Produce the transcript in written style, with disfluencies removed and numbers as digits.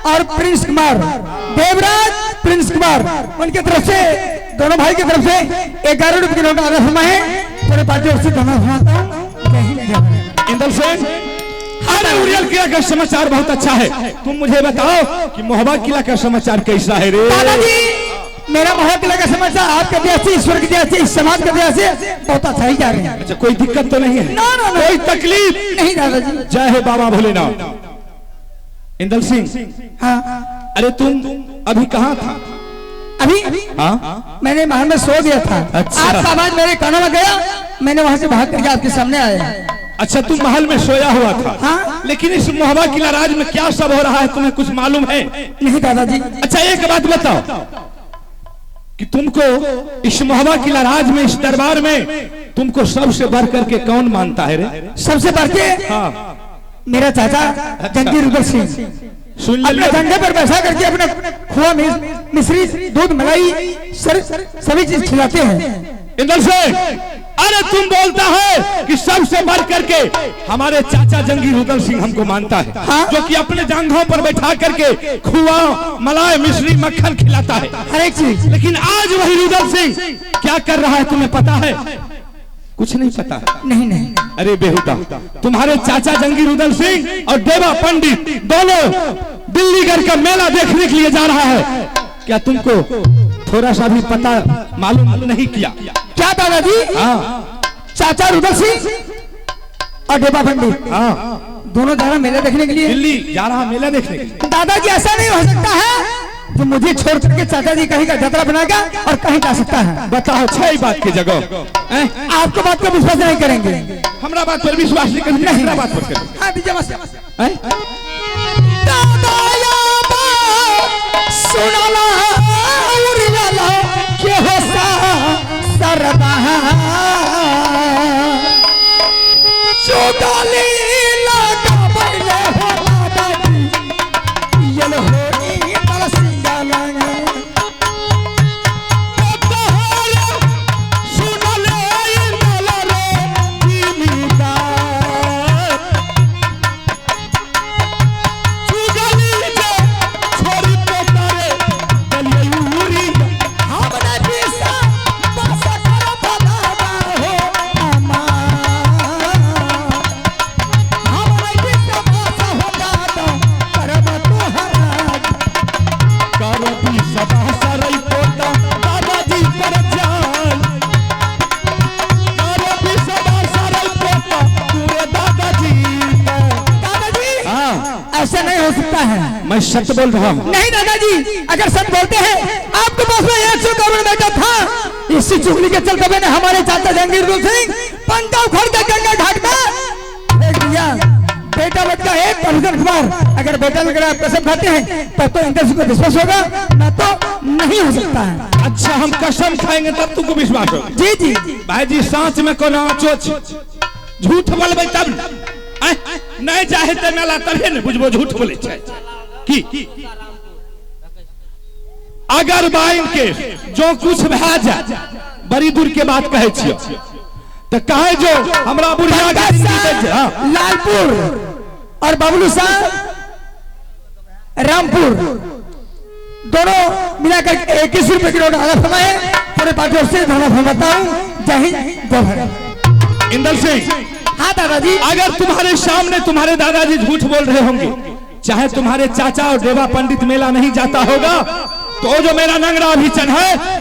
और Prince Kumar, Devraj Prince Kumar, उनकी तरफ से दोनों भाई की तरफ से 11 रुपए की नोट आधा समय है। पूरे पार्टी से धन्यवाद सुनाता हूँ। इंदल सिंह, अरे उड़ियल किला का समाचार बहुत अच्छा है। तुम मुझे बताओ कि मोहबा किला का समाचार कैसा है रे? दादाजी, मेरा मोहबा किला का समाचार आपके दया से, ईश्वर की दया से, इस समाज की दया से बहुत अच्छा ही जा रहे हैं। अच्छा, कोई दिक्कत तो नहीं है? ना ना ना, कोई तकलीफ नहीं दादाजी। जय हो बाबा भोलेनाथ। इंदल सिंह, हाँ, अरे तुम अभी कहाँ था? अभी हाँ, मैंने महल में सो गया था। अच्छा। आपका आवाज मेरे कानों में गया, मैंने वहां से भाग करके आपके सामने आया। अच्छा, तुम महल में सोया हुआ था। हाँ। लेकिन इस मोहबा किला राज में क्या सब हो रहा है, तुम्हें कुछ मालूम है? नहीं दादाजी। अच्छा, एक बात बताओ कि तुमको इस मोहबा किला राज में, इस दरबार में तुमको सबसे बढ़ करके कौन मानता है रे? सबसे बढ़ के हाँ, मेरा चाचा जंगीर रुद्र सिंह सुन अपने ले। धंधे पर पैसा करके अपने खोआ मिश्री, दूध, मलाई सभी चीज खिलाते हैं। इंदल सिंह, अरे तुम बोलता है कि सबसे बढ़ करके हमारे चाचा जंगीर रुद्र सिंह हमको मानता है। हाँ? जो कि अपने जांघों पर बैठा करके खुआ, मलाई, मिश्री, मक्खन खिलाता है, हर एक चीज। लेकिन आज वही रुद्र सिंह क्या कर रहा है तुम्हें पता है? कुछ नहीं पता है? नहीं नहीं। अरे बेहुदा, तुम्हारे चाचा जंगीर रुद्र सिंह और देवा पंडित दोनों दिल्लीगढ़ का मेला देखने के लिए जा रहा है। क्या तुमको थोड़ा सा भी पता मालूम नहीं किया? क्या दादाजी? हाँ चाचा रुद्र सिंह और देवा पंडित हाँ, दोनों जा रहे मेला देखने के लिए। दिल्ली जा रहा मेला देखने के लिए। दादाजी, ऐसा नहीं हो सकता है जो मुझे छोड़ करके चाचा जी कहीं का जतरा बनाएगा और कहीं जा सकता है। बताओ, छह बात की जगह आपको बात का विश्वास नहीं करेंगे। हमरा बात पर विश्वास नहीं करेंगे, नहीं। हमरा बात पर करेंगे। हाँ दीजिए मस्त। हैं? सुनाला उड़ियाला के होसा सरदा चोगाली लगा बैले हो दादाजी यल होई तलसिंगा लगे सुनाले इंदला रे दीदा चोगाली जे छोरी पोतारे दलयूरी हमने दिशा पासा कर बदादा हो अमा हमने दिशा पासा हो दादा करब तोहरा करबी सदा सरई पोता दादाजी पर जान, करबी सदा सरई पोता पूरे दादाजी पर। दादाजी, हाँ, ऐसा नहीं हो सकता है। मैं सच बोल रहा हूँ। नहीं दादाजी, अगर सच बोलते हैं आपके पास में 100 करोड़ बेटा था। इसी चुगली के चलते मैंने हमारे चाचा जंगीर रुद्र सिंह पंखा उखड़ के गंगा घाट में फेंक दिया। बेटा बच्चा एक प्रभुजन कुमार, अगर बेटा वगैरह आप कसम खाते हैं तब तो इंदर सिंह को विश्वास होगा, ना तो नहीं हो सकता है। अच्छा, हम कसम खाएंगे तब तुमको विश्वास होगा? जी जी। भाई जी, सांच में कोनो चोच झूठ बोलबे तब नहीं चाहे तो मेला तबे ने बुझबो झूठ बोले छै की। अगर बाइन के जो कुछ भए जाए, बड़ी दूर के बात कहे छियो, तो कहे जो हमरा बुढ़िया के जिंदगी हाँ। लालपुर और बबलू साहब रामपुर दोनों मिलाकर 21 रुपए की नोट आधा समय है। पूरे पार्टियों से धन्यवाद बताऊं। जय हिंद, जय भारत। इंदल सिंह, हाँ दादाजी। अगर तुम्हारे सामने तुम्हारे दादाजी झूठ बोल रहे होंगे, चाहे तुम्हारे चाचा और देवा पंडित मेला नहीं जाता होगा, तो जो मेरा नंगरा अभिचन है